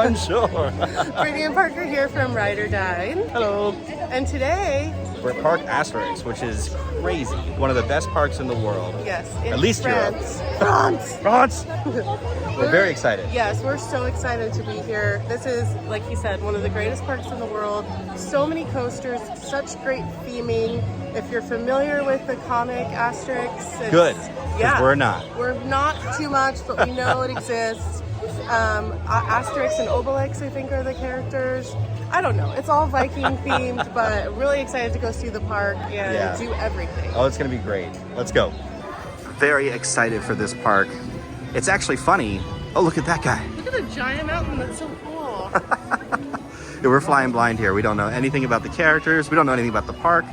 Bonjour. Brittany and Parker here from Ride or Dine. Hello. And today, We're at Parc Asterix, which is crazy. One of the best parks in the world. yes, in At least France. France. We're very excited. Yes, we're so excited to be here. This is, like he said, one of the greatest parks in the world. So many coasters, such great theming. If you're familiar with the comic Asterix, it's, Good, because we're not. We're not too much, but we know it exists. Asterix and Obelix, I think, are the characters. I don't know. It's all Viking themed, but really excited to go see the park and do everything. Oh, it's going to be great. Let's go. Very excited for this park. It's actually funny. Oh, look at that guy. Look at the giant mountain. That's so cool. Yeah, we're flying blind here. We don't know anything about the characters. We don't know anything about the park.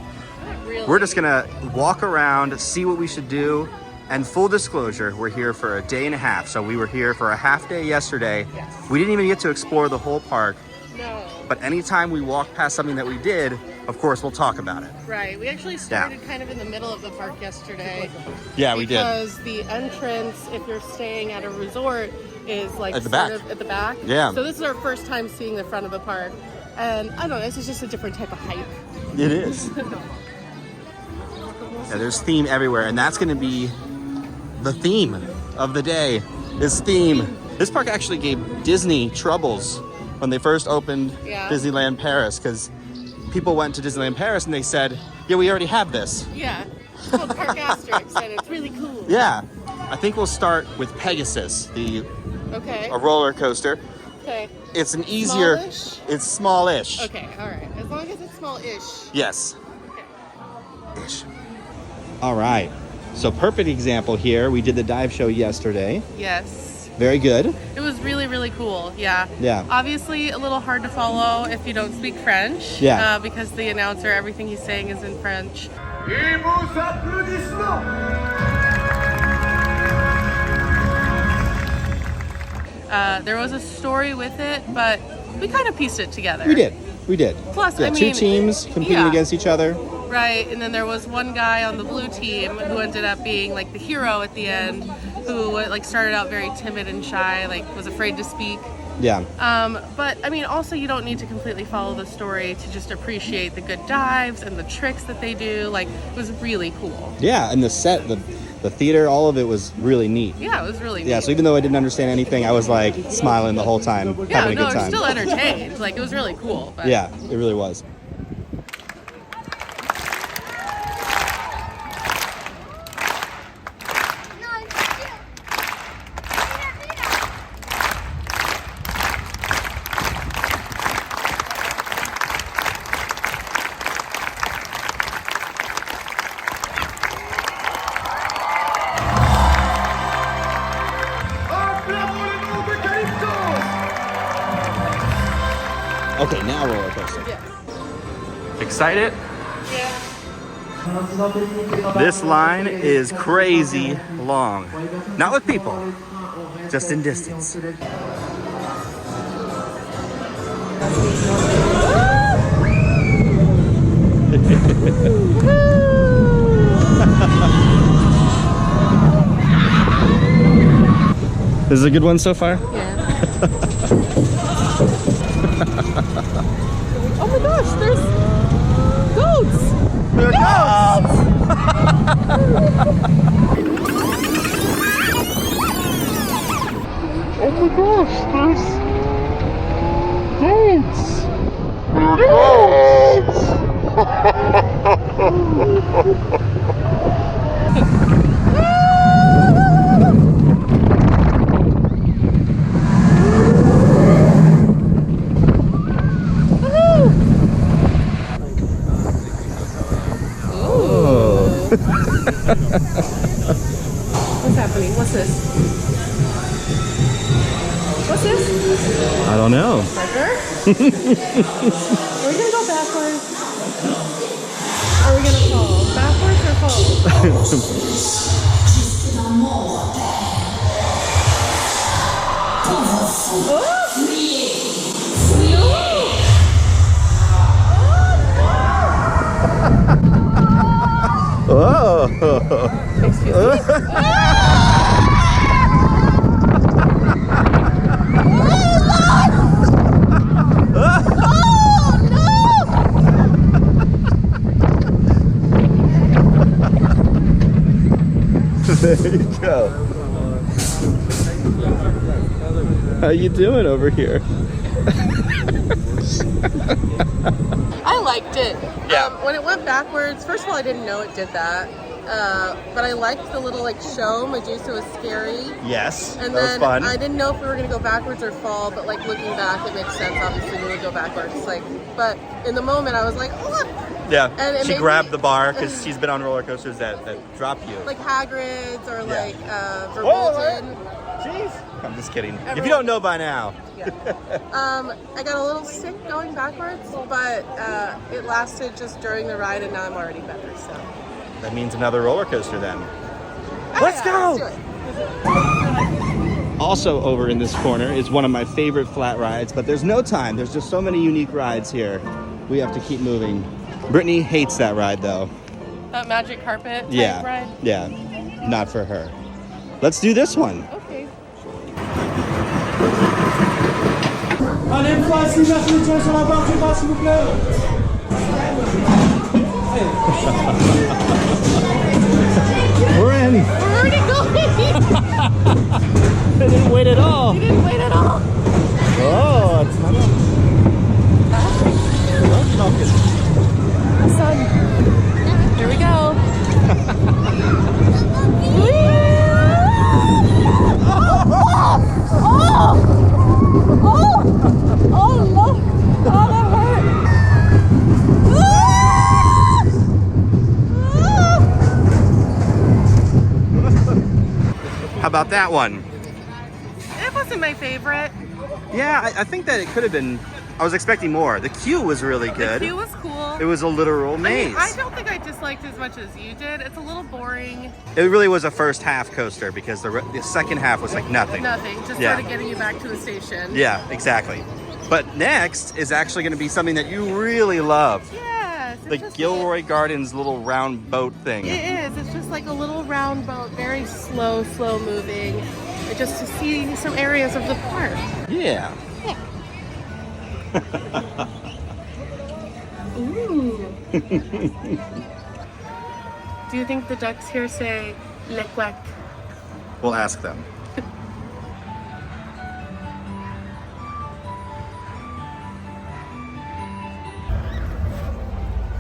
Really? We're just gonna walk around, see what we should do. And full disclosure, we're here for a day and a half. So we were here for a half day yesterday. Yes. We didn't even get to explore the whole park. No. But anytime we walk past something that we did, of course, we'll talk about it. Right. We actually started kind of in the middle of the park yesterday. Yeah, we did. Because the entrance, if you're staying at a resort, is like At the back. Sort of at the back. Yeah. So this is our first time seeing the front of the park. And I don't know, this is just a different type of hype. It is. Yeah, there's theme everywhere, and that's going to be the theme of the day. Is theme. This park actually gave Disney troubles when they first opened Disneyland Paris, because people went to Disneyland Paris and they said, "Yeah, we already have this." Yeah. It's called Parc Asterix, and it's really cool. Yeah. I think we'll start with Pegasus, a roller coaster. Okay. It's an easier. Smallish? It's smallish. Okay. All right. As long as it's small-ish. Yes. Okay. Ish. All right. So perfect example here. We did the dive show yesterday. Yes. Very good. It was really, really cool. Yeah. Yeah. Obviously, a little hard to follow if you don't speak French. Yeah. Because the announcer, everything he's saying is in French. There was a story with it, but we kind of pieced it together. We did. We did. Plus, yeah, I mean, two teams competing against each other. Right, and then there was one guy on the blue team who ended up being like the hero at the end, who like started out very timid and shy, like was afraid to speak. Yeah. But I mean, also you don't need to completely follow the story to just appreciate the good dives and the tricks that they do. Like, it was really cool. Yeah, and the set, the theater, all of it was really neat. Yeah, it was really neat. Yeah, so even though I didn't understand anything, I was like smiling the whole time, having a good time. Still entertained. Like, it was really cool. But. Yeah, it really was. Okay, now roller coaster. Yes. Excited? Yeah. This line is crazy long. Not with people, just in distance. This is a good one so far? Yeah. Oh my gosh, there's goats! There are goats! Oh my gosh, there's goats! There are What's happening? What's this? What's this? I don't know. Parker? Are we gonna go backwards? Are we gonna fall? Backwards or fall? Oh! Oh! Excuse me? There you go. How you doing over here? I liked it. Yeah. When it went backwards, first of all, I didn't know it did that. But I liked the little like show. Medusa was scary. Yes, And that was then fun. I didn't know if we were gonna go backwards or fall, but like looking back, it makes sense. Obviously, we would go backwards. Like, but in the moment, I was like, oh look. Yeah, And it she made grabbed me- the bar because she's been on roller coasters that drop you. Like Hagrid's or like Whoa, Verbolten. Jeez. I'm just kidding. If Everyone- you don't know by now. Yeah. I got a little sick going backwards, but it lasted just during the ride, and now I'm already better. So. That means another roller coaster then. Oh, Let's go! Let's do it. Also over in this corner is one of my favorite flat rides, but there's no time. There's just so many unique rides here. We have to keep moving. Brittany hates that ride though. That magic carpet type Yeah, ride? yeah, not for her. Let's do this one. Okay. Allez, place, l'ouverture sur la barre du bas, s'il vous plaît. We're in. We're already going! They didn't wait at all. You didn't wait at all! Oh, it's not Sun. Here we go. How about that one? It wasn't my favorite. Yeah, I think that it could have been. I was expecting more. The queue was really good. The queue was cool. It was a literal maze. I don't think I disliked as much as you did. It's a little boring. It really was a first half coaster because the second half was like nothing. Nothing. Just Yeah. sort of getting you back to the station. Yeah, exactly. But next is actually going to be something that you really love. Yes. It's The just Gilroy Gardens little round boat thing. It is. It's just like a little round boat, very slow moving. Just to see some areas of the park. Yeah. Ooh. Do you think the ducks here say le quack? We'll ask them.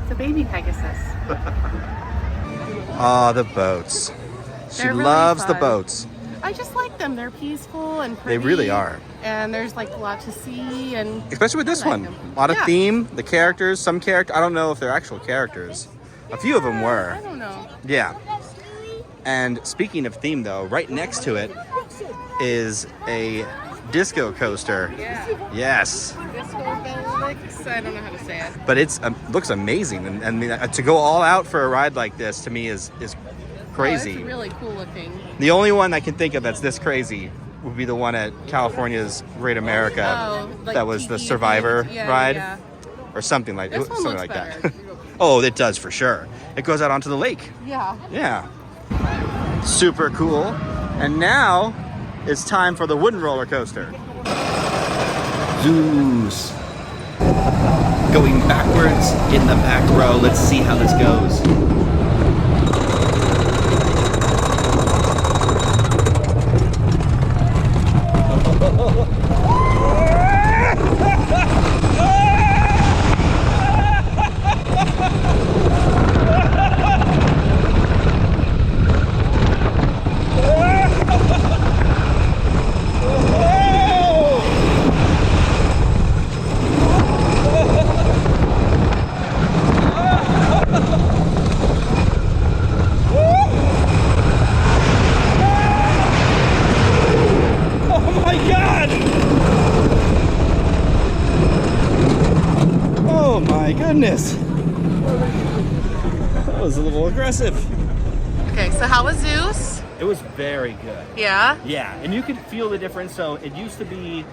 It's a baby Pegasus. Oh, the boats. She They're really loves the fun. boats. I just like them. They're peaceful and pretty. They really are. And there's like a lot to see, and Especially with this I like one. them. A lot of Yeah. theme, the characters, some character. I don't know if they're actual characters. A few of them were. I don't know. Yeah. And speaking of theme though, right next to it is a disco coaster. Yeah. Yes. Disco Belix. I don't know how to say it. But it's looks amazing, and to go all out for a ride like this to me is crazy. Oh, it's really cool looking. The only one I can think of that's this crazy would be the one at California's Great America. Oh, like that was the tiki Survivor themed. Yeah, ride, yeah. or something like This one something looks like that. better. Oh, it does for sure. It goes out onto the lake. Yeah. Yeah. Super cool. And now it's time for the wooden roller coaster. Zeus. Going backwards in the back row. Let's see how this goes. Oh my goodness. That was a little aggressive. Okay, so how was Zeus? It was very good. Yeah. Yeah, and you could feel the difference. So it used to be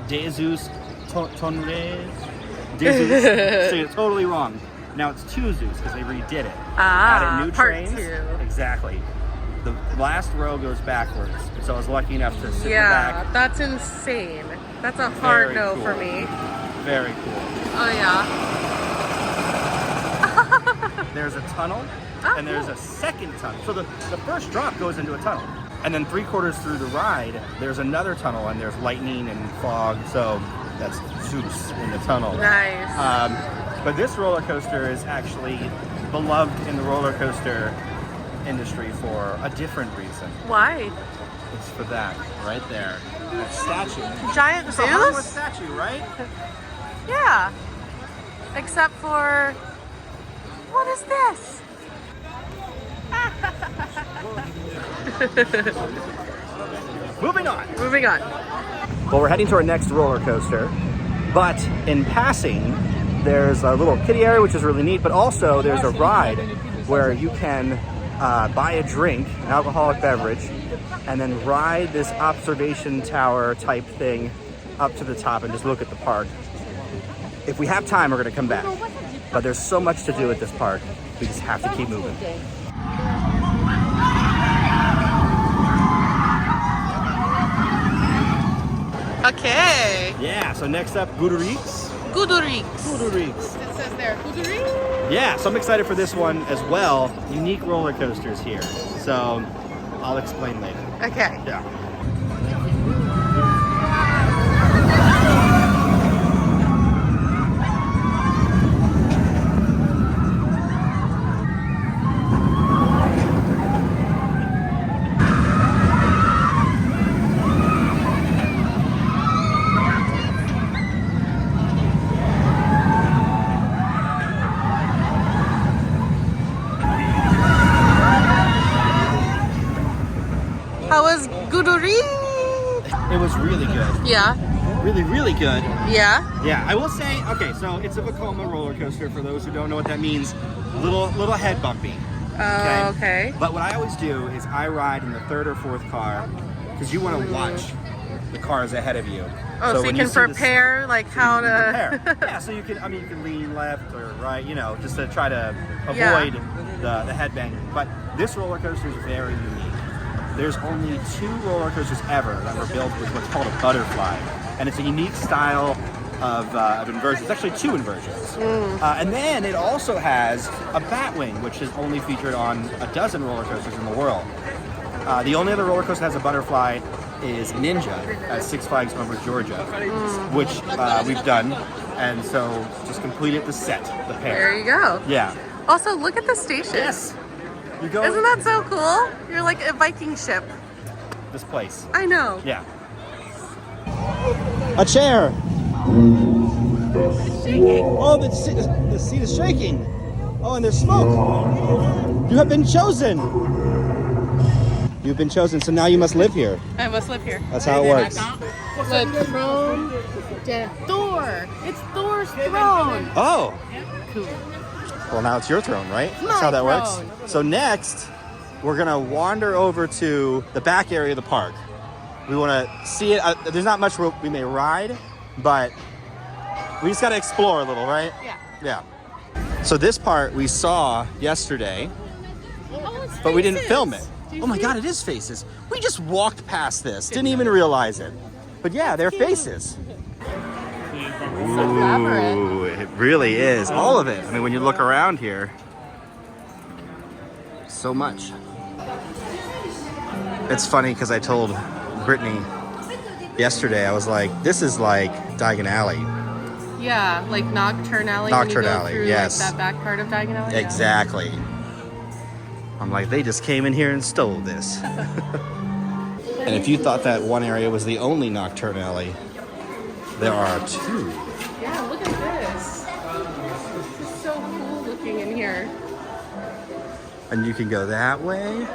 Zeus Tonre. Zeus. So you're totally wrong. Now it's two Zeus because they redid it. Ah, Added new part trains. 2. Exactly. The last row goes backwards. So I was lucky enough to sit in the Yeah, back. that's insane. That's a hard Very no cool. for me. Very cool. Oh yeah. There's a tunnel Oh, and there's a second tunnel. So the first drop goes into a tunnel. And then 3/4 through the ride, there's another tunnel, and there's lightning and fog. So that's Zeus in the tunnel. Nice. But this roller coaster is actually beloved in the roller coaster industry for a different reason. Why? It's for that right there, that statue. Giant It's a harmless Zeus? statue, right? Yeah. Except for, what is this? Moving on. Moving on. Well, we're heading to our next roller coaster, but in passing, there's a little kiddie area, which is really neat, but also there's a ride where you can buy a drink, an alcoholic beverage, and then ride this observation tower type thing up to the top and just look at the park. If we have time, we're gonna come back, but there's so much to do at this park, we just have to keep moving. Okay. Yeah, so next up, Gudurix. Gudurix. Gudurix. It says there, Gudurix. Yeah, so I'm excited for this one as well. Unique roller coasters here. So I'll explain later. Okay. Yeah. How was Gudurix? It was really good. Yeah. Really, really good. Yeah. Yeah, I will say, okay, so it's a Vekoma roller coaster. For those who don't know what that means, little head bumpy. Okay. But what I always do is I ride in the third or fourth car because you want to watch the cars ahead of you. Oh, so you when can see the- prepare, like how to... prepare. Yeah, so you can lean left or right, just to try to Yeah. avoid the headbanging. But this roller coaster is very unique. There's only 2 roller coasters ever that were built with what's called a butterfly, and it's a unique style of inversion. It's actually 2 inversions. And then it also has a Batwing, which is only featured on a dozen roller coasters in the world. The only other roller coaster that has a butterfly is Ninja at Six Flags Over Georgia, which we've done, and so just completed the set, the pair. There you go. Yeah. Also, look at the station. Yes. You go. Isn't that so cool? You're like a Viking ship. This place? I know. Yeah. A chair. It's shaking. Oh, the seat is shaking. Oh, and there's smoke. You have been chosen. You've been chosen, so now you must live here. I must live here. That's how it works. The throne to Thor. It's Thor's throne. Oh. Cool. Well, now it's your throne, right? It's That's how that my works. throne. So next, we're gonna wander over to the back area of the park. We want to see it. There's not much we may ride, but we just gotta explore a little, right? Yeah. Yeah. So this part we saw yesterday, Oh, it's but we didn't faces. film it. Do you Oh my see God, it is faces. We just walked past this, didn't even realize it. But yeah, they're faces. Ooh, it really is. All of it. I mean, when you look around here, so much. It's funny because I told Brittany yesterday, I was like, this is like Diagon Alley. Yeah, like Nocturne Alley. Nocturne when you go Alley, through, yes. Like, that back part of Diagon Alley. Exactly. I'm like, they just came in here and stole this. And if you thought that one area was the only Nocturne Alley, there are 2. Yeah, look at this. This is so cool looking in here. And you can go that way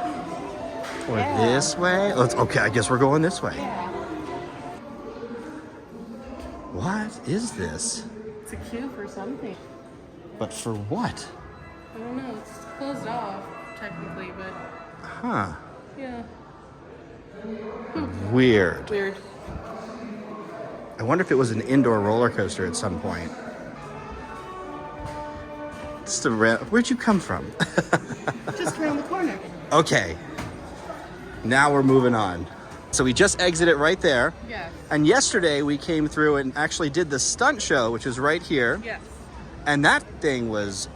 or Yeah. this way. Oh, okay, I guess we're going this way. Yeah. What is this? It's a queue for something. But for what? I don't know. It's closed off, technically, but Huh. yeah. Weird. Weird. I wonder if it was an indoor roller coaster at some point. Just where'd you come from? Just around the corner. Okay. Now we're moving on. So we just exited right there. Yes. And yesterday we came through and actually did the stunt show, which is right here. Yes. And that thing was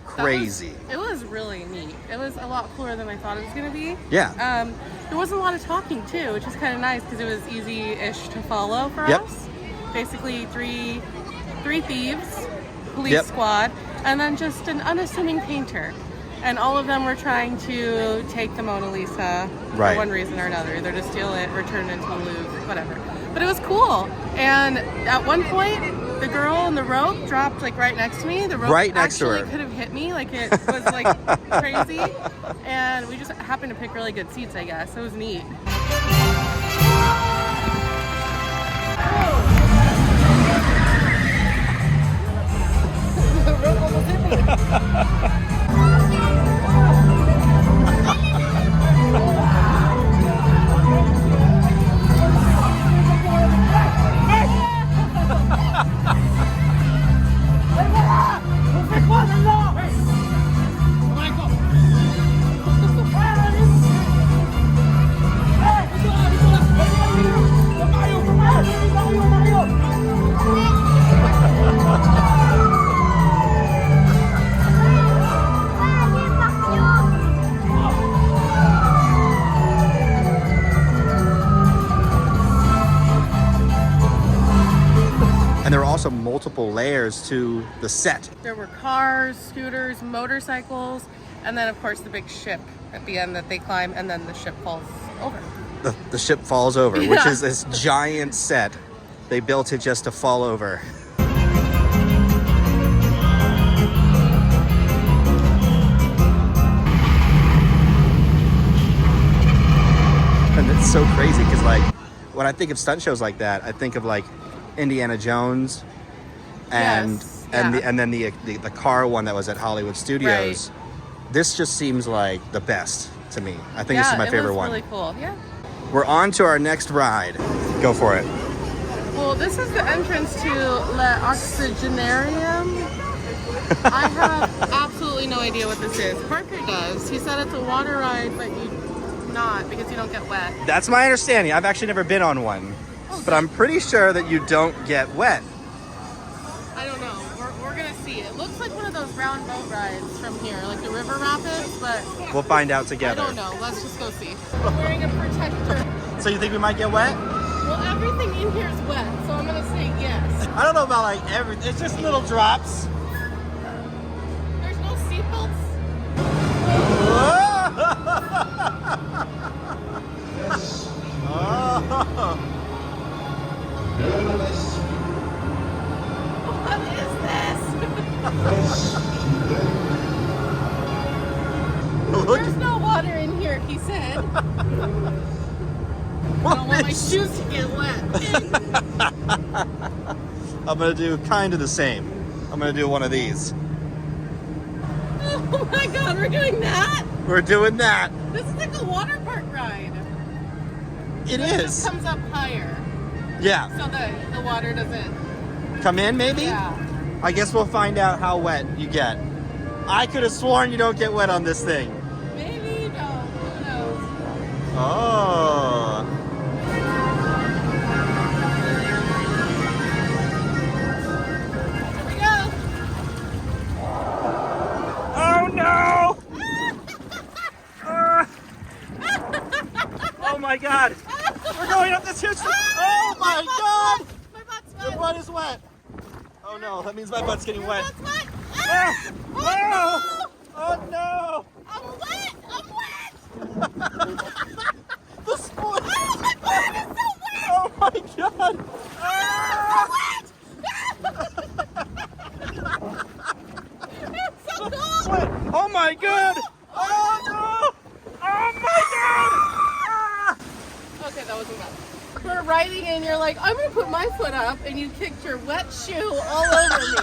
crazy. It was really neat. It was a lot cooler than I thought it was going to be. Yeah. There wasn't a lot of talking too, which is kind of nice because it was easy-ish to follow for Yep. us. Basically, three thieves, police squad, and then just an unassuming painter. And all of them were trying to take the Mona Lisa Right. for one reason or another, either to steal it or turn it into the Louvre, whatever. But it was cool. And at one point, the girl on the rope dropped like right next to me. The rope Right next to actually her. could have hit me, like it was like crazy. And we just happened to pick really good seats, I guess. It was neat. The rope almost hit me. And there are also multiple layers to the set. There were cars, scooters, motorcycles, and then of course the big ship at the end that they climb, and then the ship falls over. The ship falls over, which Yeah. is this giant set. They built it just to fall over. And it's so crazy because, like, when I think of stunt shows like that, I think of like Indiana Jones and Yes, and yeah. then the car one that was at Hollywood Studios. This just seems like the best to me. I think this is my favorite one. Really cool. Yeah. We're on to our next ride. Go for it. Well, this is the entrance to Le Oxygenarium. I have absolutely no idea what this is. Parker does. He said it's a water ride, but you not because you don't get wet. That's my understanding. I've actually never been on one, but I'm pretty sure that you don't get wet. I don't know. We're gonna see. It looks like one of those round boat rides from here, like the river rapids, but We'll find out I together. don't know. Let's just go see. I'm wearing a protector. So you think we might get wet? Well, everything in here is wet, so I'm gonna say yes. I don't know about like everything. It's just little drops. There's no seatbelts. What is this? Look. There's no water in here, he said. I don't want my shoes to get wet. I'm gonna do kind of the same. I'm gonna do one of these. Oh my god, we're doing that? We're doing that. This is like a water park ride. It It is. just comes up higher, Yeah. so that the water doesn't. Come in, maybe? Yeah. I guess we'll find out how wet you get. I could have sworn you don't get wet on this thing. Maybe you don't. Who knows? Oh. Here we go. Oh no! Oh my god! We're going up this huge. Oh my god! My butt's The wet. butt is wet. Oh no, that means my butt's getting wet. Butt's wet. Ah! Oh, Oh no! I'm wet. I'm wet. The sport! Oh my god, it's so wet. Oh my god! Ah! It's so cold. Sweat. Oh my god! Oh no! Oh my god! Ah! Okay, that wasn't bad. We're riding and you're like, I'm gonna put my foot up, and you kicked your wet shoe all over me.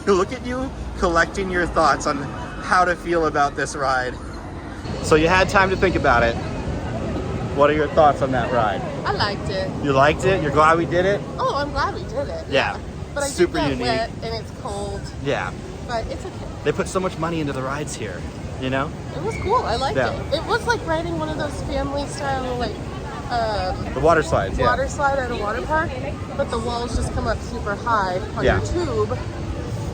Look at you collecting your thoughts on how to feel about this ride. So you had time to think about it. What are your thoughts on that ride? I liked it. You liked it? You're glad we did it? Oh, I'm glad we did it. Yeah. But I Super did get unique. wet and it's cold, Yeah. but it's okay. They put so much money into the rides here, you know? It was cool. I liked Yeah. it. It was like riding one of those family style like The water slides, yeah. water slide at a water park, but the walls just come up super high on Yeah. your tube,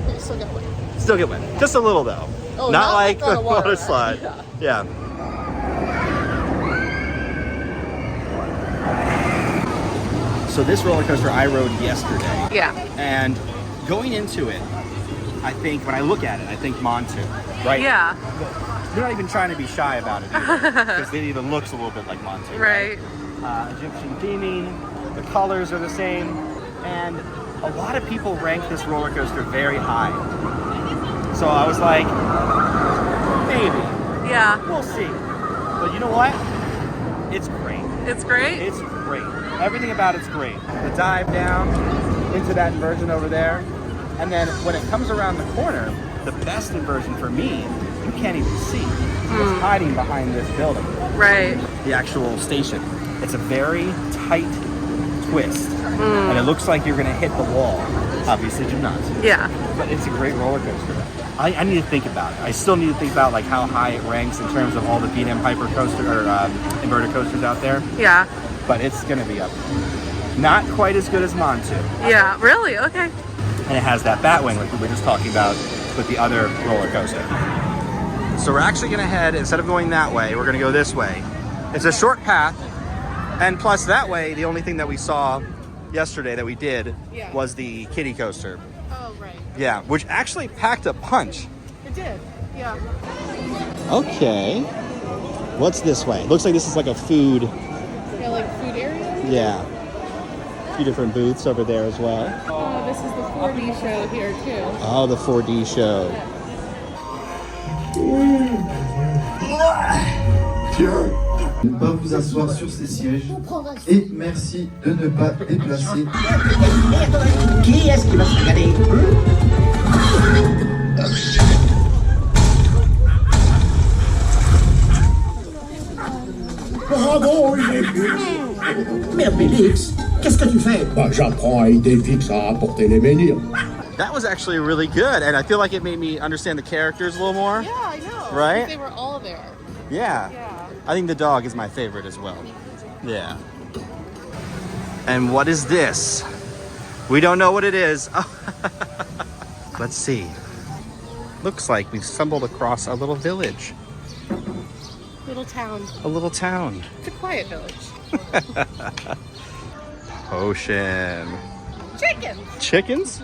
They still get wet. Still get wet. Just a little though. Oh, not like on the a water water ride. slide. Yeah. So this roller coaster I rode yesterday. Yeah. And going into it, I think, when I look at it, I think Montu, right? Yeah. They're not even trying to be shy about it either, because it even looks a little bit like Montu. Right. Egyptian theming, the colors are the same, and a lot of people rank this roller coaster very high. So I was like, maybe. Yeah. We'll see. But you know what? It's great. It's great? It's great. Everything about it's great. The dive down into that inversion over there. And then when it comes around the corner, the best inversion for me, you can't even see. It's hiding behind this building. Right. The actual station. It's a very tight twist. And it looks like you're going to hit the wall. Obviously, do not. Yeah. But it's a great roller coaster. I need to think about it. I still need to think about like how high it ranks in terms of all the P&M hyper coaster or inverted coasters out there. Yeah. But it's going to be up. Not quite as good as Montu. Yeah. Really? Okay. And it has that bat wing like we were just talking about with the other roller coaster. So we're actually going to head, instead of going that way, we're going to go this way. It's a short path. And plus that way, the only thing that we saw yesterday that we did was the kiddie coaster. Oh, right. Yeah, which actually packed a punch. It did. Yeah. Okay. What's this way? Looks like this is like a food. Yeah, like food area? Yeah. A few different booths over there as well. Oh, this is the 4D show here, too. Oh, the 4D show. Tiens, ne pas vous asseoir sur ces sièges et merci de ne pas déplacer. Qui est-ce qui va se regarder? Bravo, Idéfix! Merde, Félix, qu'est-ce que tu fais? Bah, j'apprends à Idéfix à apporter les menhirs. That was actually really good, and I feel like it made me understand the characters a little more. Yeah, I know. Right? They were all there. Yeah. Yeah. I think the dog is my favorite as well. Yeah. And what is this? We don't know what it is. Let's see. Looks like we've stumbled across a little village. Little town. A little town. It's a quiet village. Potion. Chickens! Chickens?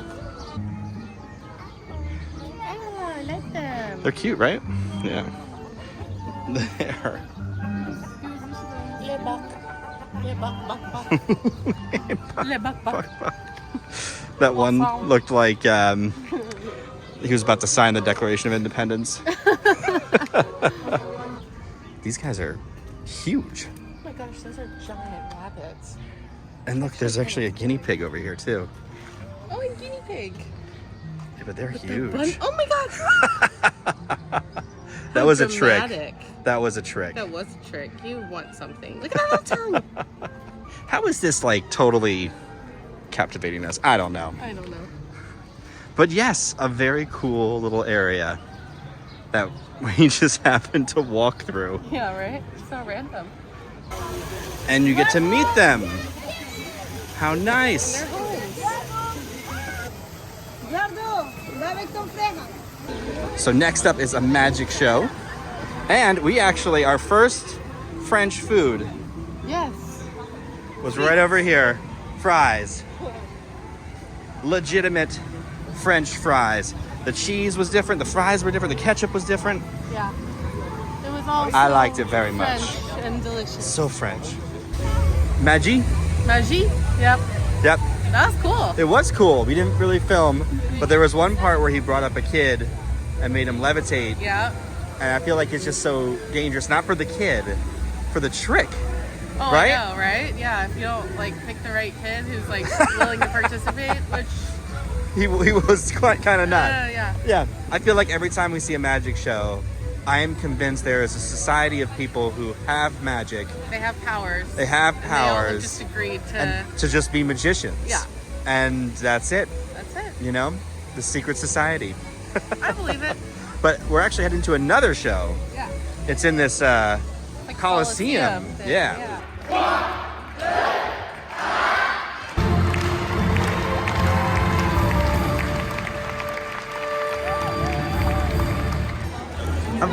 Oh, I like them. They're cute, right? Yeah. There. Le buck. Le buck, buck, buck. Le buck, buck. That one looked like he was about to sign the Declaration of Independence. These guys are huge. Oh my gosh, those are giant rabbits. And look, there's actually a guinea pig over here too. Oh, and guinea pig. Yeah, but they're They're huge. oh my god! That was a trick. Dramatic. That was a trick. That was a trick. You want something. Look at that little tongue. How is this like totally captivating us? I don't know. I don't know. But yes, a very cool little area that we just happened to walk through. Yeah, right? So random. And you get to meet them. How nice. Their homes. So next up is a magic show. And we actually, our first French food Yes. was right over here. Fries. Legitimate French fries. The cheese was different, the fries were different, the ketchup was different. Yeah. It was all I so liked it very much. French and delicious. So French. Magie? Magie? Yep. Yep. That was cool. It was cool. We didn't really film, but there was one part where he brought up a kid and made him levitate. Yeah. And I feel like it's just so dangerous, not for the kid, for the trick. Oh, Right? I know, right? Yeah, if you don't like pick the right kid who's like willing to participate, which He was quite kind of not. yeah. Yeah, I feel like every time we see a magic show, I am convinced there is a society of people who have magic. They have powers. They have And they all have powers just agreed to. and to just be magicians. Yeah. And that's it, That's it. you know? The secret society. I believe it. But we're actually heading to another show. Yeah. It's in this Like Coliseum. thing, Yeah.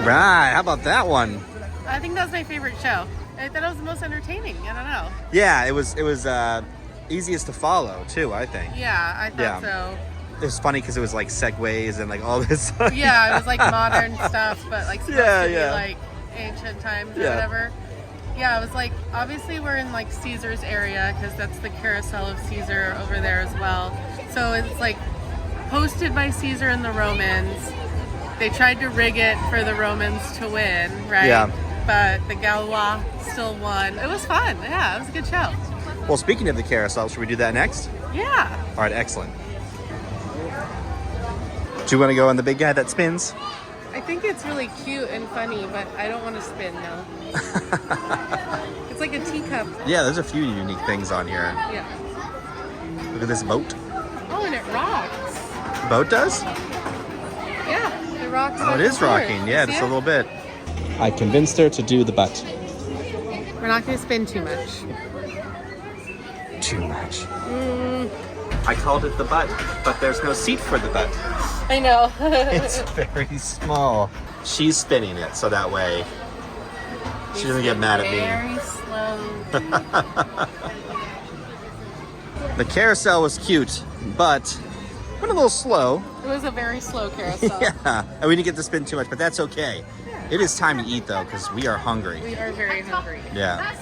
Right, how about that one? I think that was my favorite show. I thought it was the most entertaining. I don't know. Yeah, it was easiest to follow too, I think. Yeah, I thought so. It was funny because it was like segues and like all this. Yeah, it was like modern stuff, but like supposed to be like ancient times or whatever. Yeah, it was like, obviously we're in like Caesar's area because that's the carousel of Caesar over there as well. So it's like hosted by Caesar and the Romans. They tried to rig it for the Romans to win, right? Yeah. But the Gaulois still won. It was fun. Yeah, it was a good show. Well, speaking of the carousel, should we do that next? Yeah. All right, excellent. Do you want to go on the big guy that spins? I think it's really cute and funny, but I don't want to spin now. It's like a teacup. Yeah, there's a few unique things on here. Yeah. Look at this boat. Oh, and it rocks. The boat does? Yeah, it rocks. Oh, it is rocking. Yeah, just a little bit. I convinced her to do the butt. We're not going to spin too much. Too much. I called it the butt, but there's no seat for the butt. I know. It's very small. She's spinning it, so that way she doesn't get mad at me. Very slow. The carousel was cute, but went a little slow. It was a very slow carousel. Yeah, and we didn't get to spin too much, but that's okay. It is time to eat, though, because we are hungry. We are very hungry. Yeah.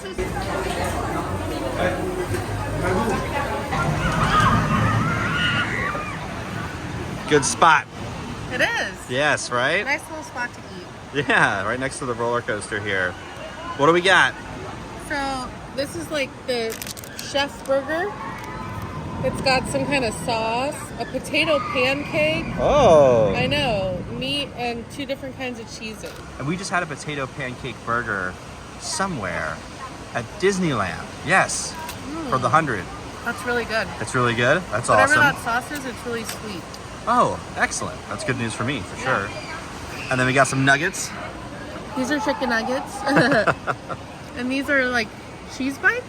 Good spot. It is. Yes, right? Nice little spot to eat. Yeah, right next to the roller coaster here. What do we got? So this is like the chef's burger. It's got some kind of sauce, a potato pancake. Oh. I know, meat and 2 different kinds of cheeses. And we just had a potato pancake burger somewhere at Disneyland. Yes, for the 100. That's really good. It's really good. That's Whatever awesome. that sauce is, it's really sweet. Oh, excellent. That's good news for me, for sure. And then we got some nuggets. These are chicken nuggets. And these are like cheese bites?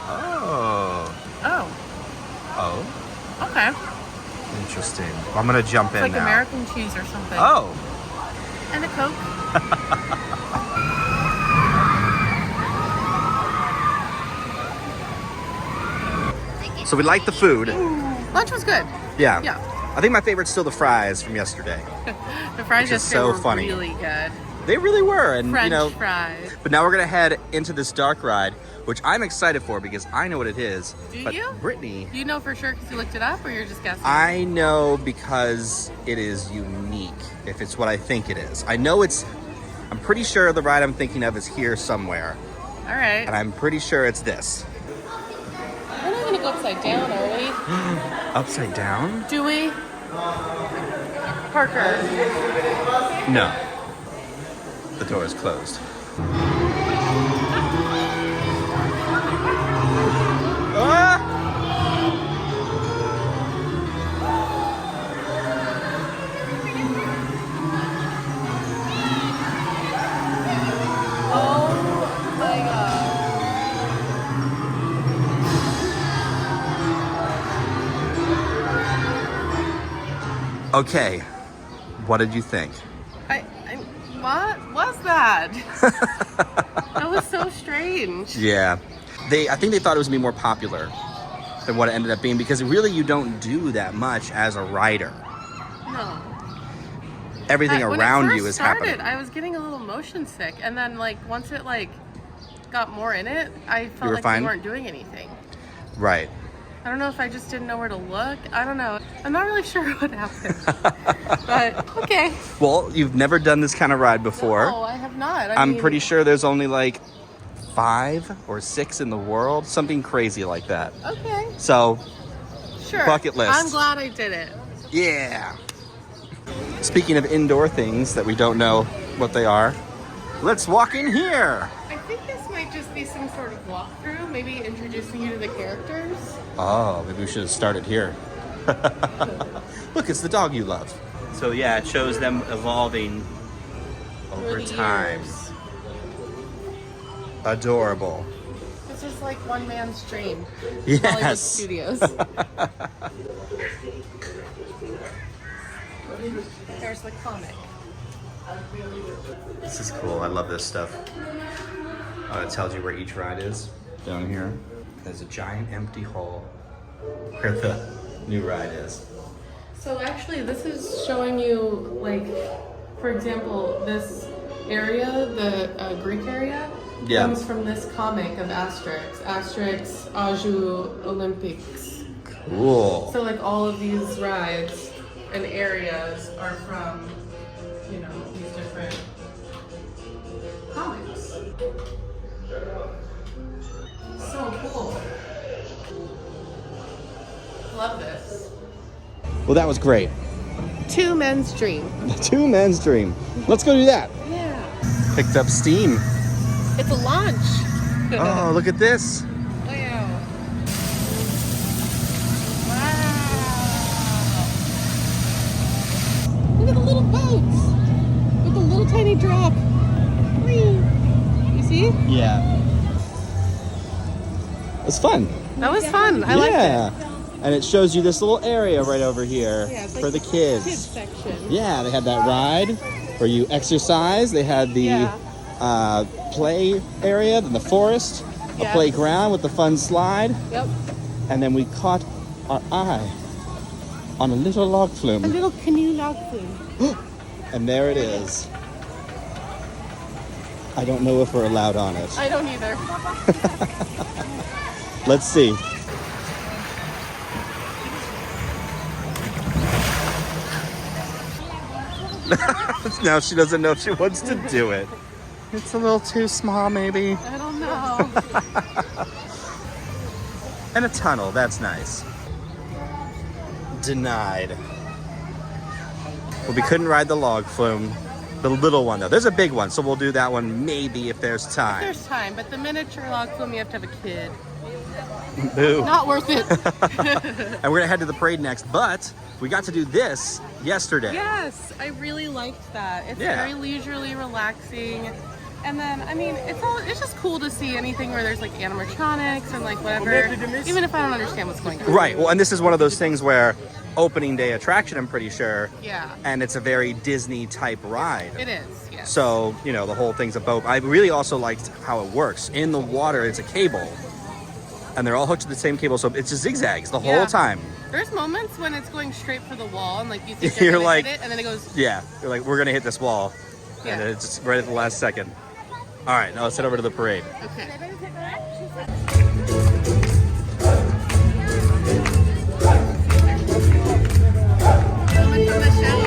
Oh. Oh, Oh. okay. Interesting. Well, I'm going to jump It's in like now. American cheese or something. Oh. And a Coke. So we like the food. Lunch was good. Yeah. Yeah. I think my favorite's still the fries from yesterday. The fries Which is yesterday so were funny. really good. They really were. And French you know, fries. but now we're going to head into this dark ride, which I'm excited for because I know what it is. Do but you? Brittany, Do you know for sure because you looked it up or you're just guessing? I know because it is unique, if it's what I think it is. I'm pretty sure the ride I'm thinking of is here somewhere. All right. And I'm pretty sure it's this. We're not going to go upside down, are we? Upside down? Do we? Parker. No. The door is closed. Ah! Oh my god. Okay. What did you think? What was that? That was so strange. Yeah. I think they thought it was going to be more popular than what it ended up being because really you don't do that much as a rider. No. Everything around you is happening. I was getting a little motion sick, and then like once it like got more in it, I felt like we weren't doing anything. Right. I don't know if I just didn't know where to look. I don't know. I'm not really sure what happened. But okay. Well, you've never done this kind of ride before. No, I have not. I'm pretty sure there's only like 5 or 6 in the world, something crazy like that. Okay. So, sure. Bucket list. I'm glad I did it. Yeah. Speaking of indoor things that we don't know what they are, let's walk in here. I think this might just be some sort of walkthrough, maybe introducing you to the characters. Oh, maybe we should have started here. Look, it's the dog you love. So yeah, it shows them evolving over time. Years. Adorable. This is like one man's dream. Yes. Hollywood Studios. There's the comic. This is cool. I love this stuff. It tells you where each ride is down here. There's a giant empty hole where the new ride is. So actually, this is showing you, like, for example, this area, the Greek area, comes from this comic of Asterix. Asterix, Aju, Olympics. Cool. So like all of these rides and areas are from, you know, these different comics. So cool. Love this. Well, that was great. Two men's dream. Two men's dream. Let's go do that. Yeah. Picked up steam. It's a launch. Oh, look at this. Wow. Look at the little boats with the little tiny drop. Whee. You see? Yeah. It's fun. That was fun. I liked it. And it shows you this little area right over here Yeah, it's like for the kids. Kids section. Yeah, they had that ride where you exercise. They had the play area in the forest, a playground with the fun slide. Yep. And then we caught our eye on a little log flume. A little canoe log flume. And there it is. I don't know if we're allowed on it. I don't either. Let's see. Now she doesn't know if she wants to do it. It's a little too small, maybe. I don't know. And a tunnel, that's nice. Denied. Well, we couldn't ride the log flume. The little one, though. There's a big one, so we'll do that one maybe if there's time. There's time, but the miniature log flume, you have to have a kid. Boo. Not worth it. And we're gonna head to the parade next, but we got to do this yesterday. Yes, I really liked that. It's very leisurely, relaxing. And then, I mean, it's just cool to see anything where there's like animatronics and like whatever, even if I don't understand what's going on. Right, well, and this is one of those things where opening day attraction, I'm pretty sure. Yeah. And it's a very Disney type ride. It is, yes. So, you know, the whole thing's a boat. I really also liked how it works. In the water, it's a cable. And they're all hooked to the same cable, so it's just zigzags the whole time. There's moments when it's going straight for the wall and like you think You're you're like, hit it, and then it goes. Yeah, you're like, we're gonna hit this wall. Yeah. And it's just right at the last second. All right, now let's head over to the parade. Okay. Coming from the show.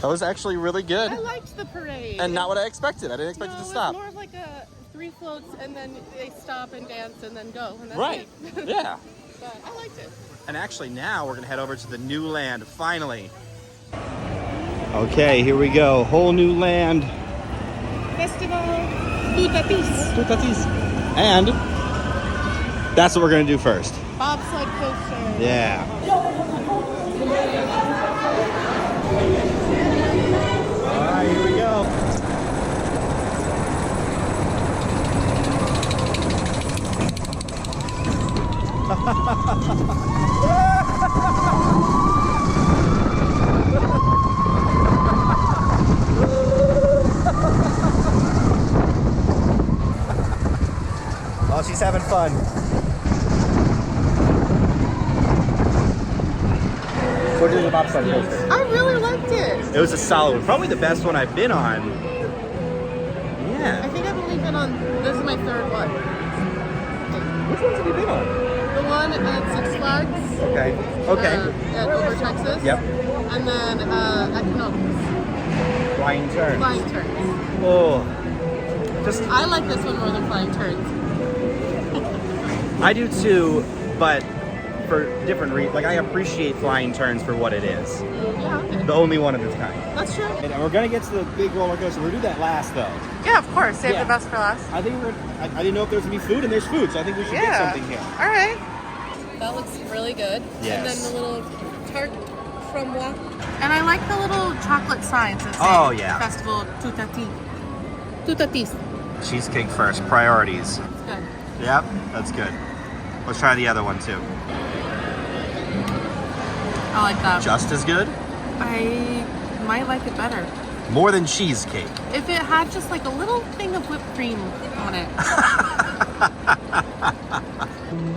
That was actually really good. I liked the parade. And not what I expected. I didn't expect it to stop. It's more of like a 3 floats and then they stop and dance and then go. And that's Right. it. Yeah. But I liked it. And actually now we're gonna head over to the new land, finally. Okay, here we go. Whole new land. Festival Tutatis. And that's what we're gonna do first. Bobsled coaster. Yeah. All right, here we go. having fun. What did you think of bobsled coaster? I really liked it. It was a solid one. Probably the best one I've been on. I Yeah. think I've only been on, this is my third one. Which ones have you been on? The one at Six Flags. Okay. Okay. At Over, Texas. Yep. And then Economics. Flying turns. Flying Turns. Oh. Just I like this one more than Flying Turns. I do too, but for different reasons. Like I appreciate Flying Turns for what it is. Yeah, okay. The only one of its kind. That's true. And we're gonna get to the big roller coaster. We'll do that last though. Yeah, of course. Save Yeah. the best for last. I think I didn't know if there's gonna be food, and there's food, so I think we should get something here. All right. That looks really good. Yes. And then the little tart from what? And I like the little chocolate signs that say Oh, yeah. Festival Tutati. Tutatis. Cheesecake first, priorities. It's good. Yep, that's good. Let's try the other one too. I like that. Just as good? I might like it better. More than cheesecake. If it had just like a little thing of whipped cream on it.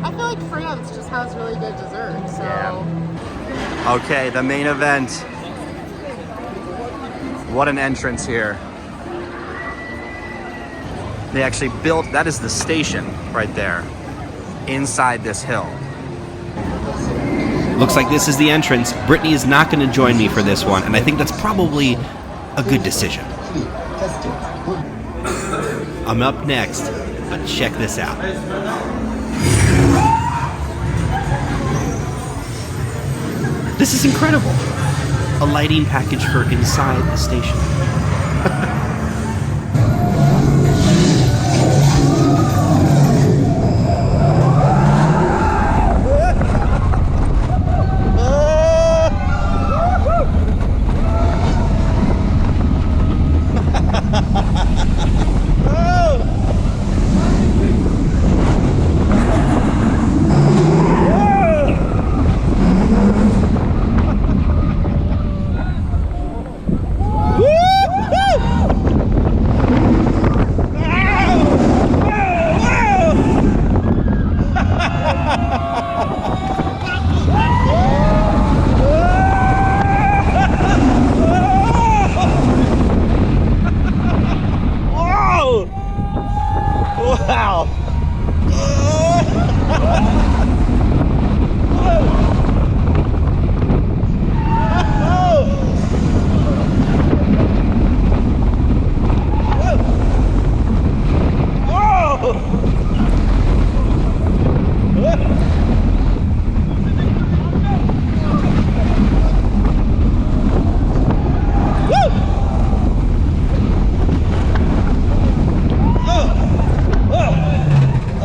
I feel like France just has really good dessert, so. Yeah. Okay, the main event. What an entrance here. They actually built, that is the station right there, inside this hill. Looks like this is the entrance. Brittany is not going to join me for this one, and I think that's probably a good decision. I'm up next, but check this out. This is incredible. A lighting package for inside the station.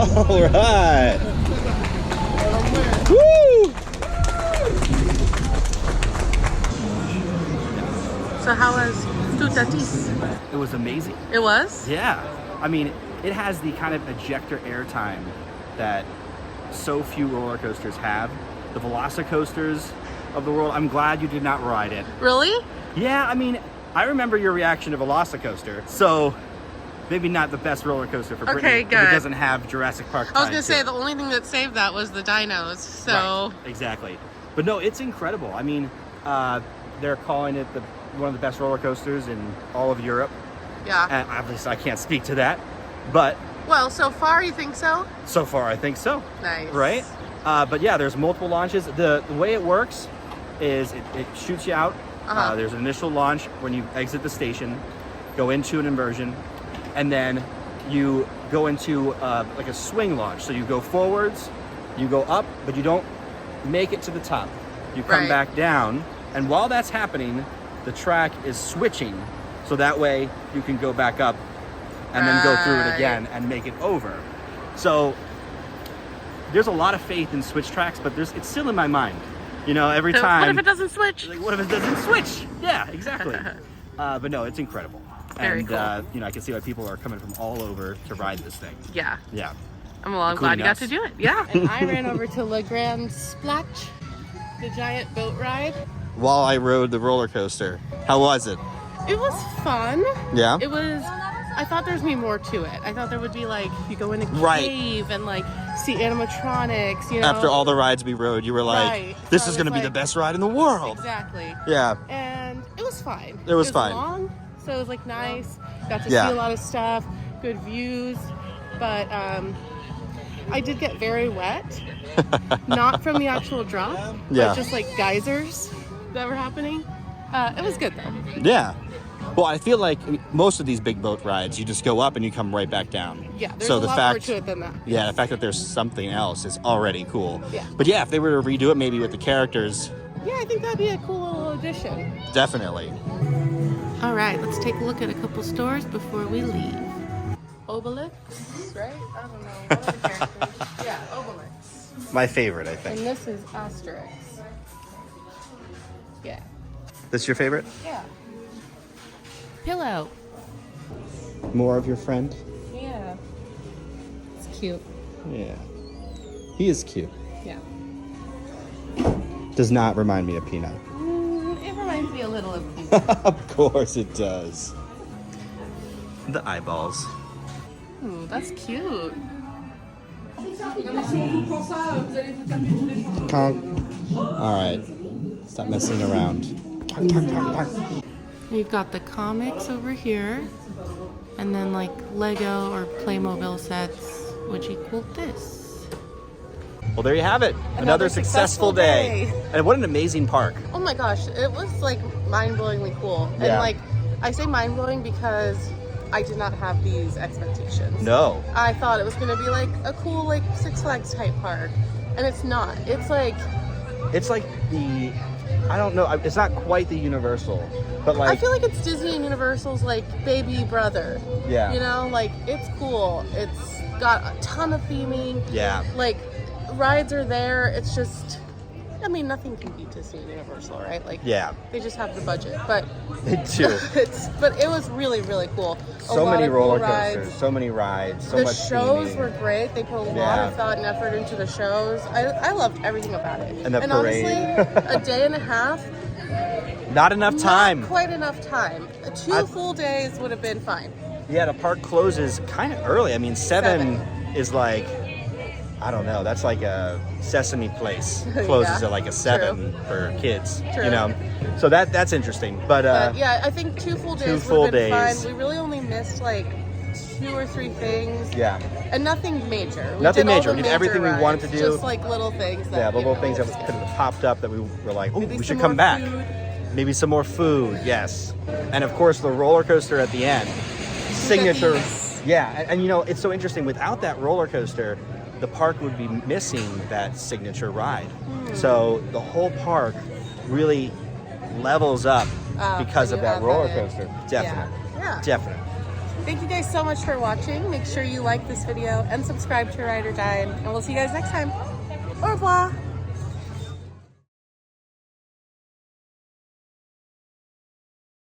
All right. Woo! So how was Tutatis? It was amazing. It was? Yeah. I mean, it has the kind of ejector airtime that so few roller coasters have. The Velocicoasters of the world, I'm glad you did not ride it. Really? Yeah, I mean, I remember your reaction to Velocicoaster, so maybe not the best roller coaster for Brittany. Okay, if good. It doesn't have Jurassic Park. I was gonna say the only thing that saved that was the dinos. So Right, exactly. But no, it's incredible. I mean, they're calling it one of the best roller coasters in all of Europe. yeah. And obviously, I can't speak to that, but Well, so far you think so? so far, I think so. Nice. Right? But yeah, there's multiple launches. The way it works is it shoots you out. Uh-huh. There's an initial launch when you exit the station, go into an inversion, and then you go into like a swing launch. So you go forwards, you go up, but you don't make it to the top. You come Right. back down, and while that's happening, the track is switching, so that way you can go back up and then go through it Right. again and make it over. So there's a lot of faith in switch tracks, but it's still in my mind. You know, every time. What if it doesn't switch? Like, what if it doesn't switch? Yeah, exactly. But no, it's incredible. Very cool. You know, I can see why people are coming from all over to ride this thing. Yeah. Yeah. I'm glad you got to do it. Yeah. and I ran over to Le Grand Splash, the giant boat ride. While I rode the roller coaster, how was it? It was fun. Yeah. It was I thought there's be more to it. I thought there would be like, you go in a Right. cave and like see animatronics, you know. After all the rides we rode, you were like, Right. this So is I going to was be the like- best ride in the world. Exactly. Yeah. And it was fine. It was fine. Long, so it was like nice. Got to Yeah. see a lot of stuff, good views. But I did get very wet. Not from the actual drop, Yeah. but just like geysers that were happening. It was good though. Yeah. Well, I feel like most of these big boat rides, you just go up and you come right back down. Yeah, there's so a the lot fact, more to it than that. Yeah, the fact that there's something else is already cool. Yeah. But yeah, if they were to redo it maybe with the characters, Yeah, I think that'd be a cool little addition. definitely. All right, let's take a look at a couple stores before we leave. Obelix, right? I don't know. What are the characters? Yeah, Obelix. My favorite, I think. And this is Asterix. Yeah. This your favorite? Yeah. Pillow. More of your friend? Yeah. It's cute. Yeah. He is cute. Yeah. Does not remind me of Peanut. It reminds me a little of Peanut. Of course it does. The eyeballs. Ooh, that's cute. Alright. Stop messing around. We've got the comics over here. And then like Lego or Playmobil sets, which equal this. Well, there you have it. Another successful day. And what an amazing park. Oh my gosh, it was like mind-blowingly cool. And Yeah. like, I say mind-blowing because I did not have these expectations. No. I thought it was gonna be like a cool like Six Flags type park. And it's not. It's like, It's like the, I don't know, it's not quite the Universal, but like, I feel like it's Disney and Universal's like baby brother. Yeah. You know, like it's cool. It's got a ton of theming. yeah. Like rides are there. It's just, I mean, nothing can beat Disney and Universal, right? Like, Yeah. they just have the budget. But They do. but it was really, really cool. So lot many of cool roller rides. coasters, so many rides, so The much shows theming. were great. They put a lot Yeah. of thought and effort into the shows. I loved everything about it. And the parade. honestly, a day and a half, Not enough time. not quite enough time. Two I- full days would have been fine. Yeah, the park closes kind of early. I mean, 7 is like, I don't know, that's like a Sesame Place. Closes Yeah, at like a 7 for kids, True. you know? So that's interesting. But, But yeah, I think 2 full days two would full have been days. fine. We really only missed like 2 or 3 things. yeah. And nothing major. We Nothing did all major. the We did everything we wanted to rides, do. Just like little things. That, Yeah, the you little know, things that just- could have popped up that we were like, oh, Maybe we some should come more back. food. Maybe some more food, yes. And of course, the roller coaster at the end. Signature. Cookies. Yeah, and you know, it's so interesting. Without that roller coaster, the park would be missing that signature ride. So the whole park really levels up because when of you that have roller that in. coaster. Definitely. Yeah. Definitely. Thank you guys so much for watching. Make sure you like this video and subscribe to Ride or Dine. And we'll see you guys next time. Au revoir.